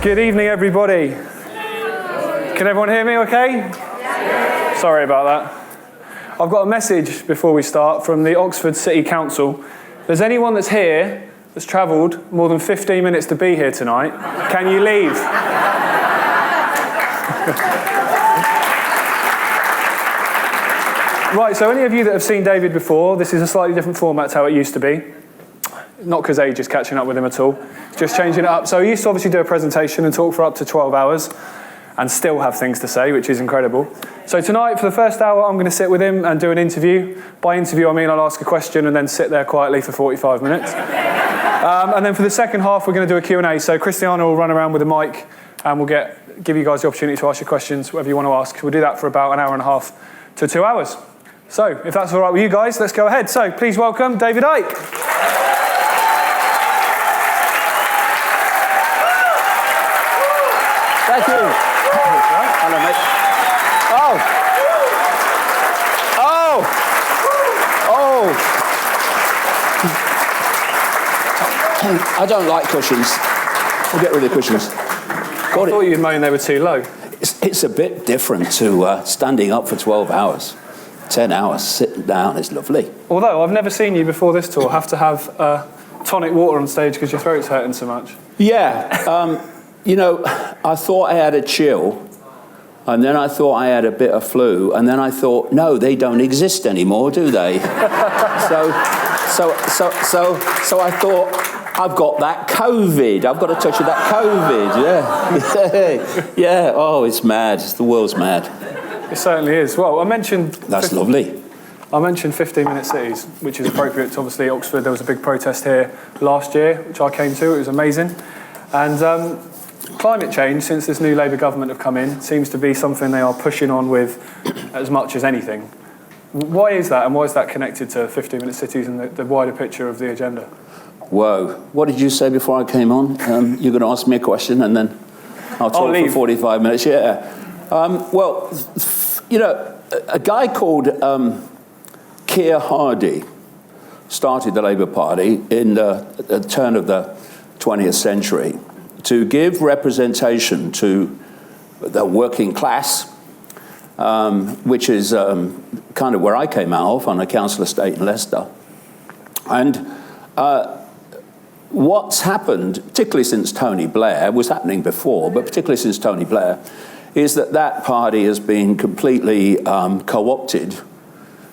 Good evening, everybody. Can everyone hear me okay? Yes. Sorry about that. I've got a message before we start from the Oxford City Council. If there's anyone that's here that's travelled more than 15 minutes to be here tonight, can you leave? Right, so any of you that have seen David before, this is a slightly different format to how it used to be. Not because age is catching up with him at all, just changing it up. So he used to obviously do a presentation and talk for up to 12 hours and still have things to say, which is incredible. So tonight, for the first hour, I'm going to sit with him and do an interview. By interview, I mean I'll ask a question and then sit there quietly for 45 minutes. And then for the second half, we're going to do a Q&A. So Christiana will run around with a mic and we'll give you guys the opportunity to ask your questions, whatever you want to ask. We'll do that for about an hour and a half to 2 hours. So if that's all right with you guys, let's go ahead. So please welcome David Icke. Thank you. Hello, mate. I don't like cushions. We'll get rid of the cushions. I thought you'd moan they were too low. It's a bit different to standing up for 12 hours. 10 hours sitting down is lovely. Although I've never seen you before this tour have to have tonic water on stage because your throat's hurting so much. Yeah. You know, I thought I had a chill, and then I thought I had a bit of flu, and then I thought, no, they don't exist anymore, do they? so I thought, I've got that COVID. I've got a touch of that COVID. Yeah. Yeah. Oh, it's mad. The world's mad. It certainly is. Well, I mentioned... That's lovely. I mentioned 15-minute cities, which is appropriate to obviously Oxford. There was a big protest here last year, which I came to. It was amazing. And climate change, since this new Labour government have come in, seems to be something they are pushing on with as much as anything. Why is that, and why is that connected to 15-minute cities and the wider picture of the agenda? Whoa. What did you say before I came on? You're going to ask me a question, and then I'll talk for 45 minutes. Yeah. Well, you know, a guy called Keir Hardie started the Labour Party in the turn of the 20th century to give representation to the working class, which is kind of where I came out of on a council estate in Leicester. And what's happened, particularly since Tony Blair, was happening before, but particularly since Tony Blair, is that party has been completely co-opted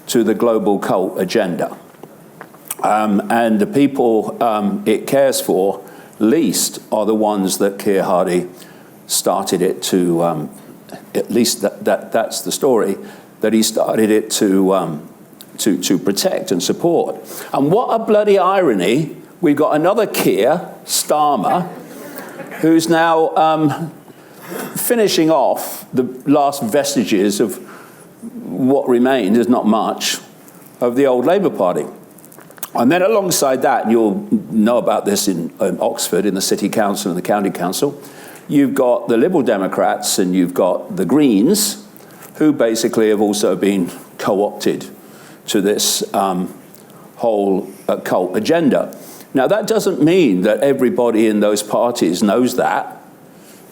to the global cult agenda. And the people it cares for least are the ones that Keir Hardie started it to, at least that's the story, that he started it to protect and support. And what a bloody irony, we've got another Keir Starmer, who's now finishing off the last vestiges of what remained, is not much, of the old Labour Party. And then alongside that, and you'll know about this in Oxford, in the City Council and the County Council, you've got the Liberal Democrats and you've got the Greens, who basically have also been co-opted to this whole cult agenda. Now, that doesn't mean that everybody in those parties knows that.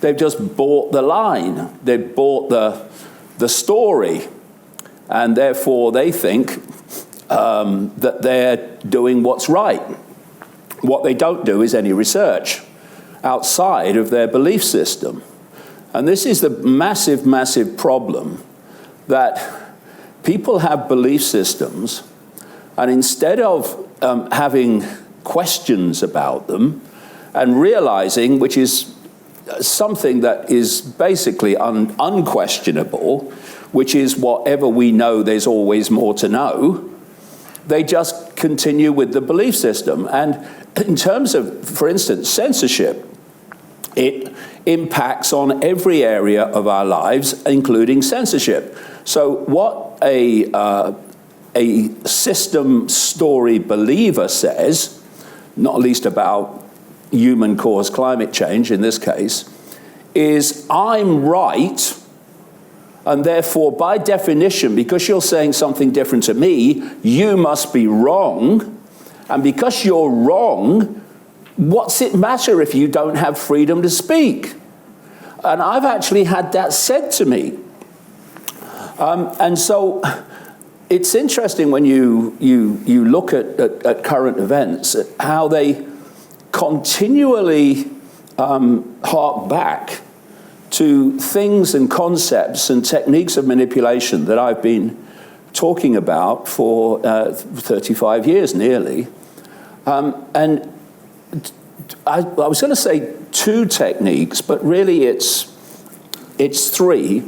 They've just bought the line. They've bought the story. And therefore, they think that they're doing what's right. What they don't do is any research outside of their belief system. And this is the massive, massive problem, that people have belief systems, and instead of having questions about them and realizing, which is something that is basically unquestionable, which is whatever we know, there's always more to know, they just continue with the belief system. And in terms of, for instance, censorship, it impacts on every area of our lives, including censorship. So what a system story believer says, not least about human-caused climate change in this case, is I'm right, and therefore, by definition, because you're saying something different to me, you must be wrong. And because you're wrong, what's it matter if you don't have freedom to speak? And I've actually had that said to me. And so it's interesting when you look at current events, at how they continually hark back to things and concepts and techniques of manipulation that I've been talking about for 35 years nearly. And I was going to say 2 techniques, but really it's 3.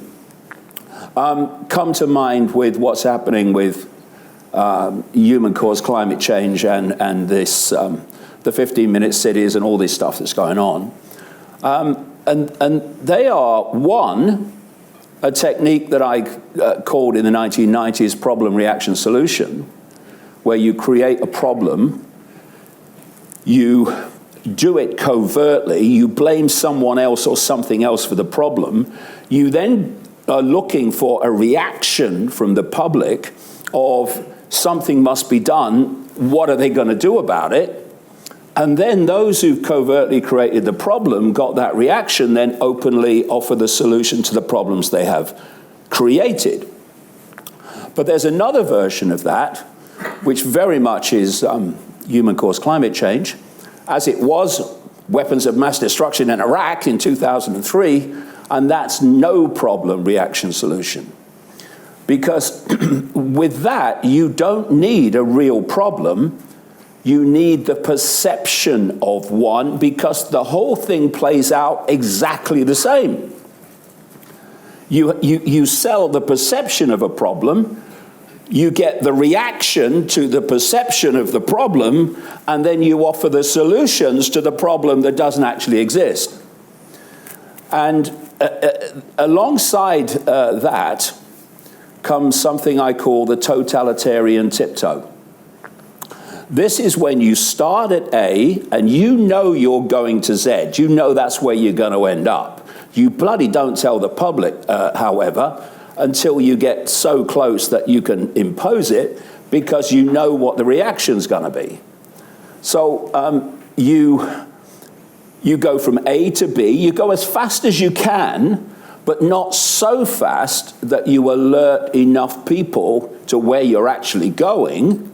Come to mind with what's happening with human-caused climate change and this the 15-minute cities and all this stuff that's going on. And they are, one, a technique that I called in the 1990s problem, reaction, solution, where you create a problem, you do it covertly, you blame someone else or something else for the problem, you then are looking for a reaction from the public of something must be done, what are they going to do about it? And then those who covertly created the problem got that reaction, then openly offer the solution to the problems they have created. But there's another version of that, which very much is human-caused climate change, as it was weapons of mass destruction in Iraq in 2003, and that's no problem reaction solution. Because with that, you don't need a real problem. You need the perception of one, because the whole thing plays out exactly the same. You sell the perception of a problem, you get the reaction to the perception of the problem, and then you offer the solutions to the problem that doesn't actually exist. And alongside that comes something I call the totalitarian tiptoe. This is when you start at A and you know you're going to Z. You know that's where you're going to end up. You bloody don't tell the public, however, until you get so close that you can impose it, because you know what the reaction's going to be. So you go from A to B. You go as fast as you can, but not so fast that you alert enough people to where you're actually going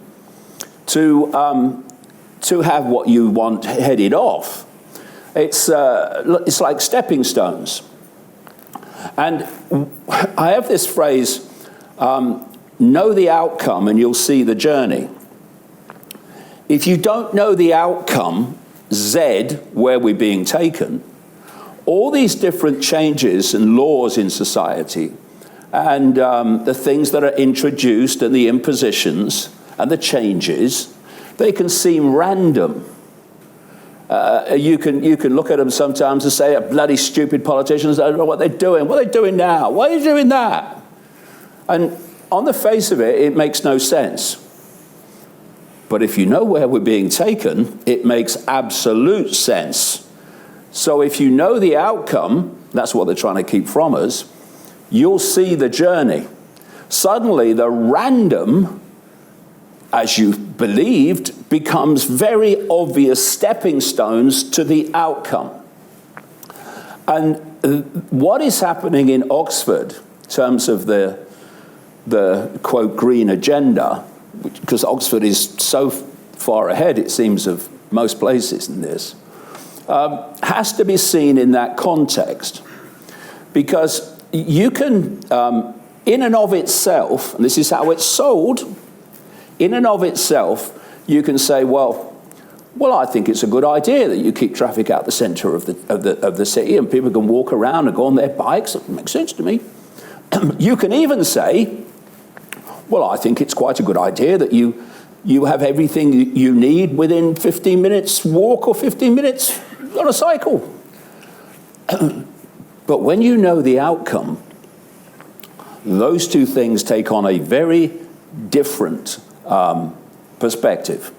to have what you want headed off. It's like stepping stones. And I have this phrase, know the outcome and you'll see the journey. If you don't know the outcome, Z, where we're being taken, all these different changes and laws in society, and the things that are introduced and the impositions and the changes, they can seem random. You can look at them sometimes and say, bloody stupid politicians, I don't know what they're doing. What are they doing now? Why are you doing that? And on the face of it, it makes no sense. But if you know where we're being taken, it makes absolute sense. So if you know the outcome, that's what they're trying to keep from us, you'll see the journey. Suddenly, the random, as you believed, becomes very obvious stepping stones to the outcome. And what is happening in Oxford, in terms of the quote, green agenda, because Oxford is so far ahead, it seems, of most places in this, has to be seen in that context. Because you can, in and of itself, and this is how it's sold, in and of itself, you can say, well, I think it's a good idea that you keep traffic out the centre of the city and people can walk around and go on their bikes. It makes sense to me. You can even say, well, I think it's quite a good idea that you have everything you need within 15 minutes walk or 15 minutes on a cycle. But when you know the outcome, those two things take on a very different perspective.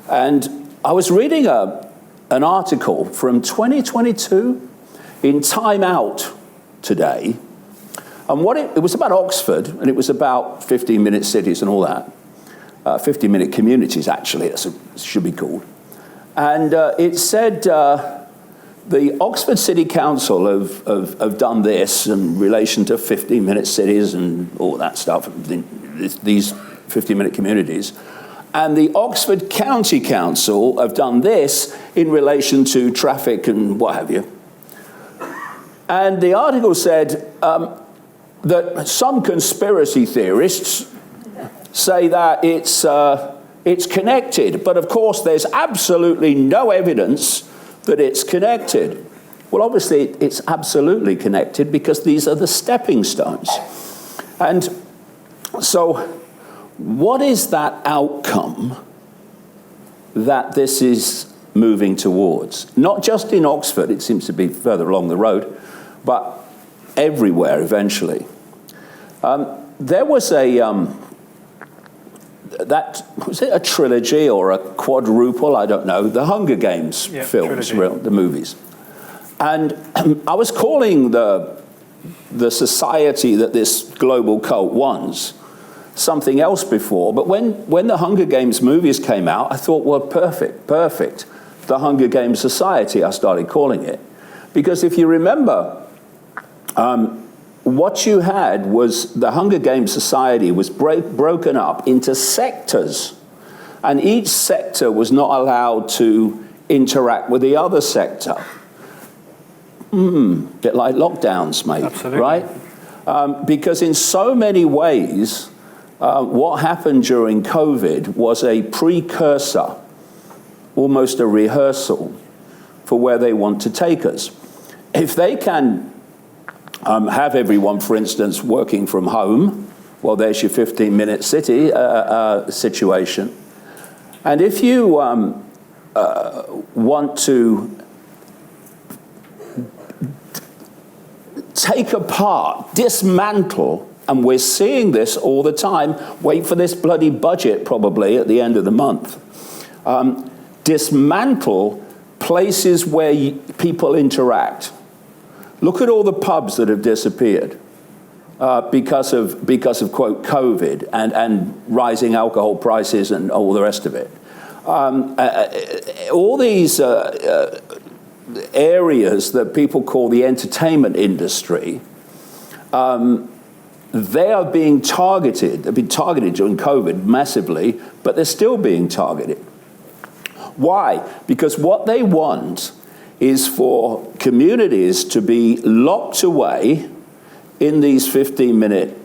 And I was reading an article from 2022 in Time Out today, and it was about Oxford, and it was about 15-minute cities and all that. 15-minute communities, actually, it should be called. And it said The Oxford City Council have done this in relation to 15-minute cities and all that stuff, these 15-minute communities. And the Oxford County Council have done this in relation to traffic and what have you. And the article said that some conspiracy theorists say that it's connected, but of course there's absolutely no evidence that it's connected. Well, obviously it's absolutely connected because these are the stepping stones. And so what is that outcome that this is moving towards? Not just in Oxford, it seems to be further along the road, but everywhere eventually. There was was it a trilogy or a quadruple? I don't know. The Hunger Games films, the movies. And I was calling the society that this global cult wants something else before, but when the Hunger Games movies came out, I thought, well, perfect. The Hunger Games Society, I started calling it. Because if you remember, what you had was the Hunger Games Society was broken up into sectors, and each sector was not allowed to interact with the other sector. Bit like lockdowns, mate. Absolutely. Right? Because in so many ways, what happened during COVID was a precursor, almost a rehearsal for where they want to take us. If they can have everyone, for instance, working from home, well, there's your 15-minute city situation. And if you want to take apart, dismantle, and we're seeing this all the time, wait for this bloody budget probably at the end of the month, dismantle places where people interact. Look at all the pubs that have disappeared because of quote COVID and rising alcohol prices and all the rest of it. All these areas that people call the entertainment industry, they are being targeted. They've been targeted during COVID massively, but they're still being targeted. Why? Because what they want is for communities to be locked away in these 15-minute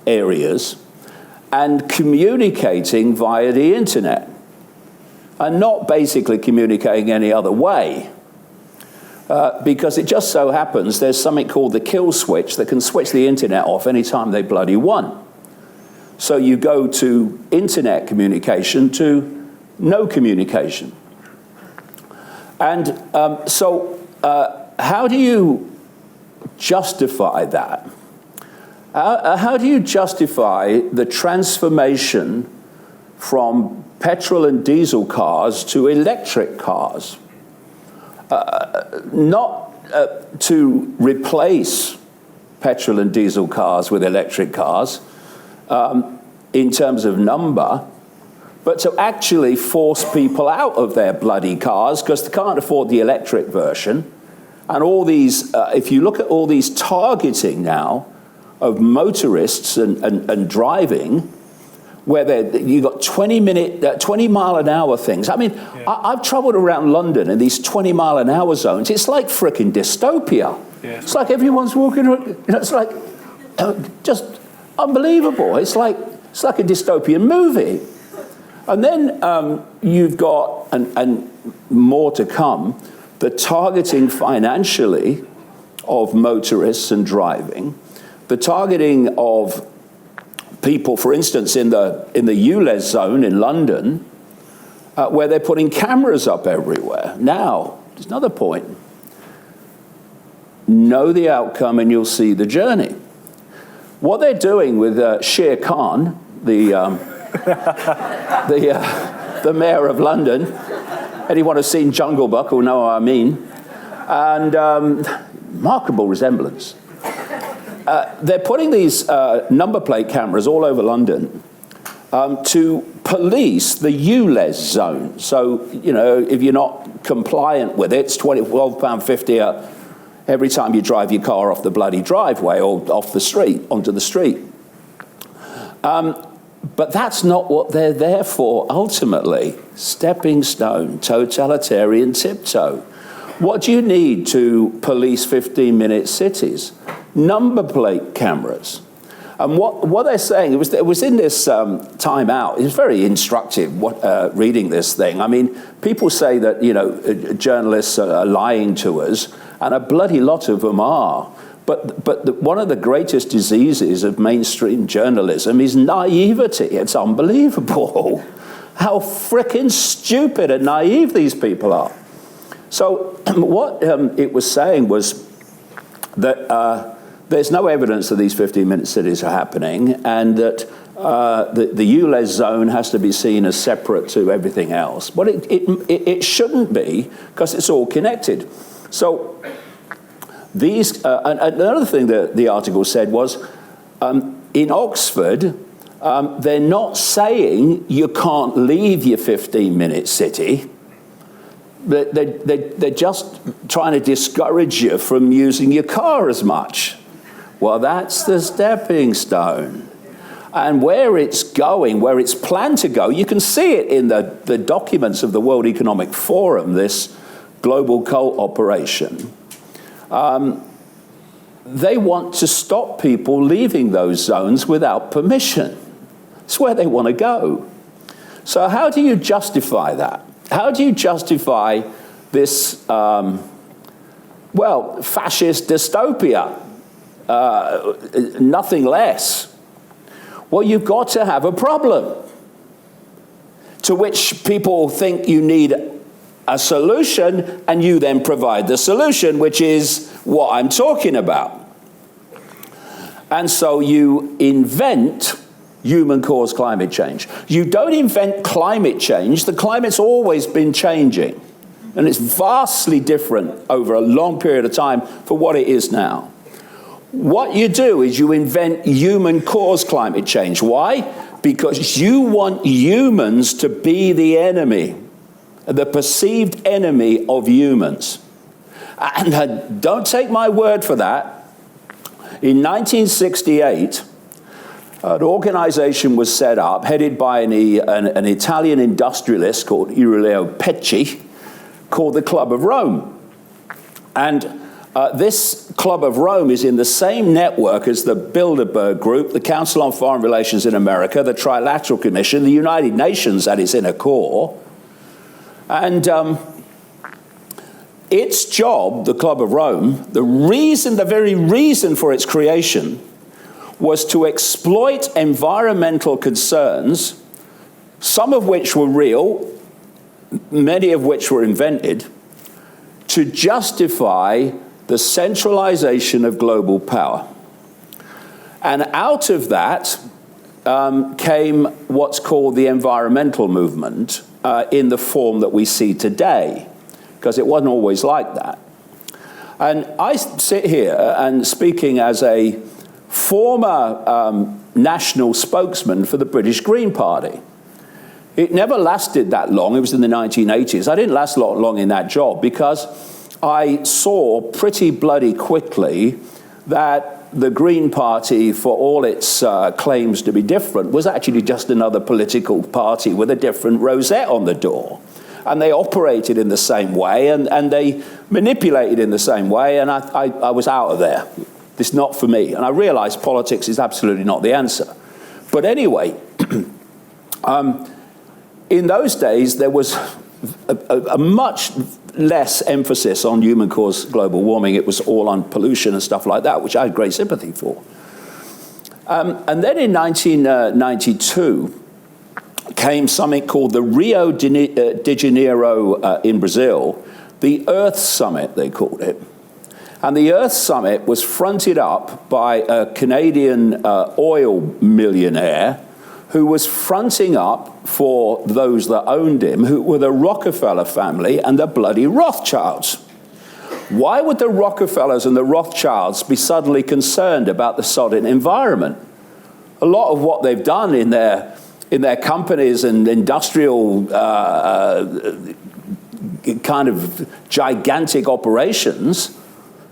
areas and communicating via the internet, and not basically communicating any other way. Because it just so happens there's something called the kill switch that can switch the internet off anytime they bloody want. So you go to internet communication to no communication. And so how do you justify that? How do you justify the transformation from petrol and diesel cars to electric cars? Not to replace petrol and diesel cars with electric cars in terms of number, but to actually force people out of their bloody cars because they can't afford the electric version. And all these, if you look at all these targeting now of motorists and driving, where you've got 20 mile an hour things. I mean, I've traveled around London in these 20 mile an hour zones. It's like frickin' dystopia. Yeah. It's like everyone's walking, it's like just unbelievable. It's like a dystopian movie. And then you've got, and more to come, the targeting financially of motorists and driving, the targeting of people, for instance, in the ULEZ zone in London, where they're putting cameras up everywhere. Now, there's another point. Know the outcome and you'll see the journey. What they're doing with Shere Khan, the mayor of London, anyone who's seen Jungle Book will know what I mean, and remarkable resemblance. They're putting these number plate cameras all over London to police the ULEZ zone. So, you know, if you're not compliant with it, it's £12.50 every time you drive your car off the bloody driveway or off the street, onto the street. But that's not what they're there for, ultimately. Stepping stone, totalitarian tiptoe. What do you need to police 15-minute cities? Number plate cameras. And what they're saying, it was in this Time Out, it was very instructive reading this thing. I mean, people say that, you know, journalists are lying to us, and a bloody lot of them are. But one of the greatest diseases of mainstream journalism is naivety. It's unbelievable how frickin' stupid and naive these people are. So what it was saying was that there's no evidence that these 15-minute cities are happening, and that the ULEZ zone has to be seen as separate to everything else. But it shouldn't be, because it's all connected. So these, another thing that the article said was, in Oxford, they're not saying you can't leave your 15-minute city. They're just trying to discourage you from using your car as much. Well, that's the stepping stone. And where it's going, where it's planned to go, you can see it in the documents of the World Economic Forum, this global cult operation. They want to stop people leaving those zones without permission. It's where they want to go. So how do you justify that? How do you justify this, fascist dystopia? Nothing less. Well, you've got to have a problem, to which people think you need a solution, and you then provide the solution, which is what I'm talking about. And so you invent human-caused climate change. You don't invent climate change. The climate's always been changing, and it's vastly different over a long period of time for what it is now. What you do is you invent human-caused climate change. Why? Because you want humans to be the enemy, the perceived enemy of humans. And don't take my word for that. In 1968, an organization was set up, headed by an Italian industrialist called Iruleo Pecci, called the Club of Rome. And this Club of Rome is in the same network as the Bilderberg Group, the Council on Foreign Relations in America, the Trilateral Commission, the United Nations at its inner core. And its job, the Club of Rome, the very reason for its creation was to exploit environmental concerns, some of which were real, many of which were invented, to justify the centralization of global power. And out of that came what's called the environmental movement in the form that we see today, because it wasn't always like that. And I sit here and speaking as a former national spokesman for the British Green Party. It never lasted that long. It was in the 1980s. I didn't last long in that job because I saw pretty bloody quickly that the Green Party, for all its claims to be different, was actually just another political party with a different rosette on the door. And they operated in the same way, and they manipulated in the same way, and I was out of there. It's not for me. And I realized politics is absolutely not the answer. But anyway, in those days, there was a much less emphasis on human-caused global warming. It was all on pollution and stuff like that, which I had great sympathy for. And then in 1992 came something called the Rio de Janeiro in Brazil, the Earth Summit, they called it. And the Earth Summit was fronted up by a Canadian oil millionaire who was fronting up for those that owned him, who were the Rockefeller family and the bloody Rothschilds. Why would the Rockefellers and the Rothschilds be suddenly concerned about the sodden environment? A lot of what they've done in their in their companies and industrial kind of gigantic operations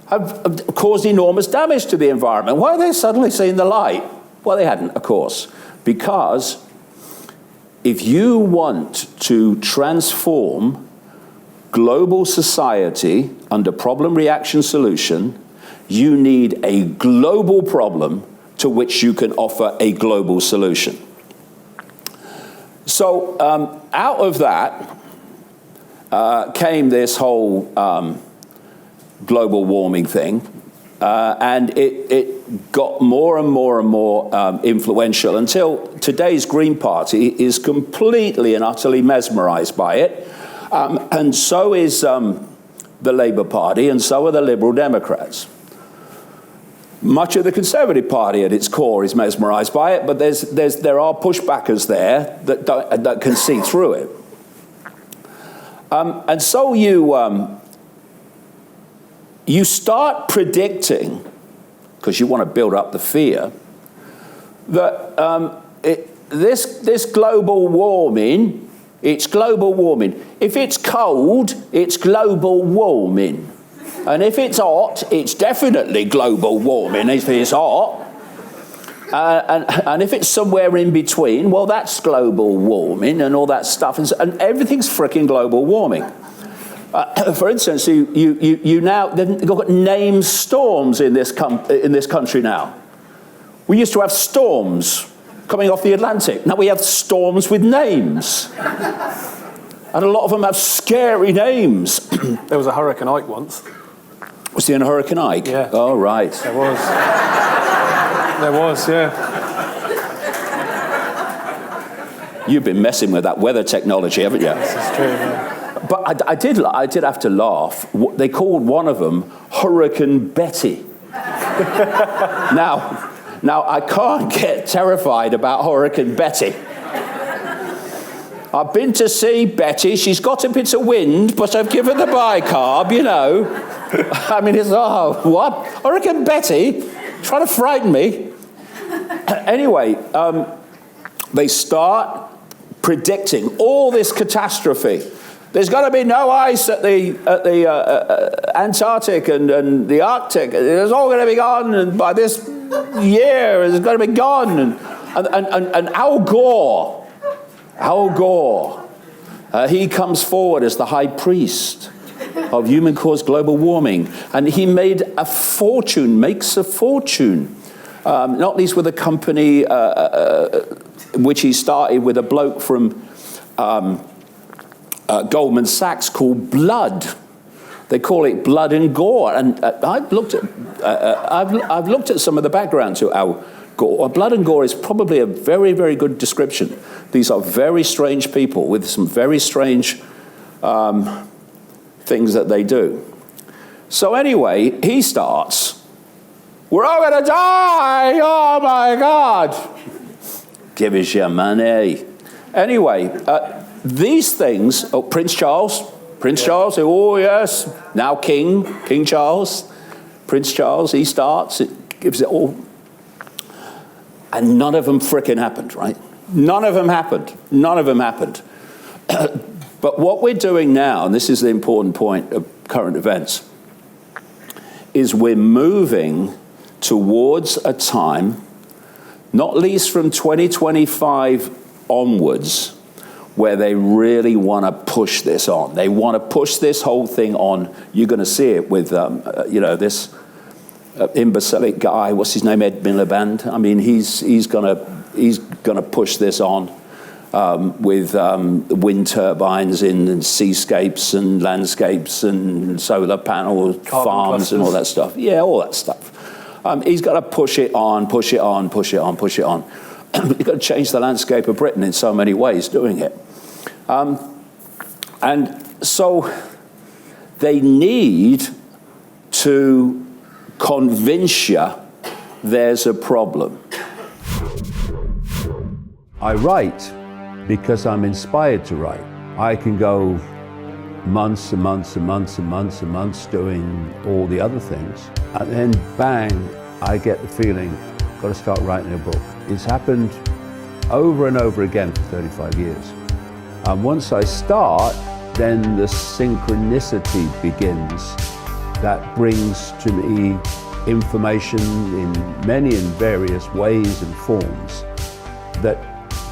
have caused enormous damage to the environment. Why are they suddenly seeing the light? Well, they hadn't, of course, because if you want to transform global society under problem-reaction solution, you need a global problem to which you can offer a global solution. So out of that came this whole global warming thing, and it got more and more and more influential until today's Green Party is completely and utterly mesmerized by it, and so is the Labour Party, and so are the Liberal Democrats. Much of the Conservative Party at its core is mesmerized by it, but there are pushbackers there that can see through it. And so you start predicting, because you want to build up the fear, that this global warming, it's global warming. If it's cold, it's global warming. And if it's hot, it's definitely global warming if it's hot. And if it's somewhere in between, well, that's global warming and all that stuff. And everything's fricking global warming. For instance, you now, they've got named storms in this country now. We used to have storms coming off the Atlantic. Now we have storms with names. And a lot of them have scary names. There was a Hurricane Ike once. Was there a Hurricane Ike? Yeah. Oh, right. There was. There was, yeah. You've been messing with that weather technology, haven't you? This is true, yeah. But I did have to laugh. They called one of them Hurricane Betty. Now, I can't get terrified about Hurricane Betty. I've been to see Betty. She's got a bit of wind, but I've given the bicarb, you know. I mean, it's, what? Hurricane Betty? Trying to frighten me. Anyway, they start predicting all this catastrophe. There's going to be no ice at the Antarctic and the Arctic. It's all going to be gone, and by this year, it's going to be gone. And Al Gore, he comes forward as the high priest of human-caused global warming, and he makes a fortune, not least with a company which he started with a bloke from Goldman Sachs called Blood. They call it Blood and Gore, and I've looked at some of the background to Al Gore. Blood and Gore is probably a very, very good description. These are very strange people with some very strange things that they do. So anyway, he starts, we're all going to die, oh my God. Give us your money. Anyway, these things, Prince Charles, oh yes, now King Charles, Prince Charles, he starts, it gives it all. And none of them frickin' happened, right? None of them happened. But what we're doing now, and this is the important point of current events, is we're moving towards a time, not least from 2025 onwards, where they really want to push this on. They want to push this whole thing on. You're going to see it with, this imbecilic guy. What's his name? Ed Miliband. I mean, he's going to push this on with wind turbines in seascapes and landscapes and solar panel farms and all that stuff. Yeah, all that stuff. He's got to push it on. You've got to change the landscape of Britain in so many ways doing it. And so they need to convince you there's a problem. I write because I'm inspired to write. I can go months and months and months and months and months doing all the other things, and then bang, I get the feeling, got to start writing a book. It's happened over and over again for 35 years. And once I start, then the synchronicity begins that brings to me information in many and various ways and forms that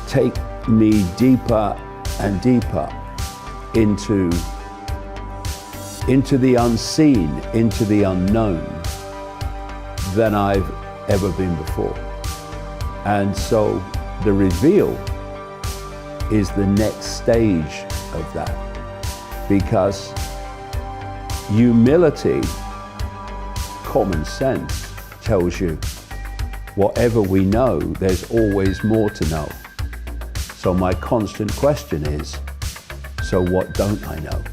take me deeper and deeper into the unseen, into the unknown than I've ever been before. And so the reveal is the next stage of that, because humility, common sense tells you whatever we know, there's always more to know. So my constant question is, so what don't I know?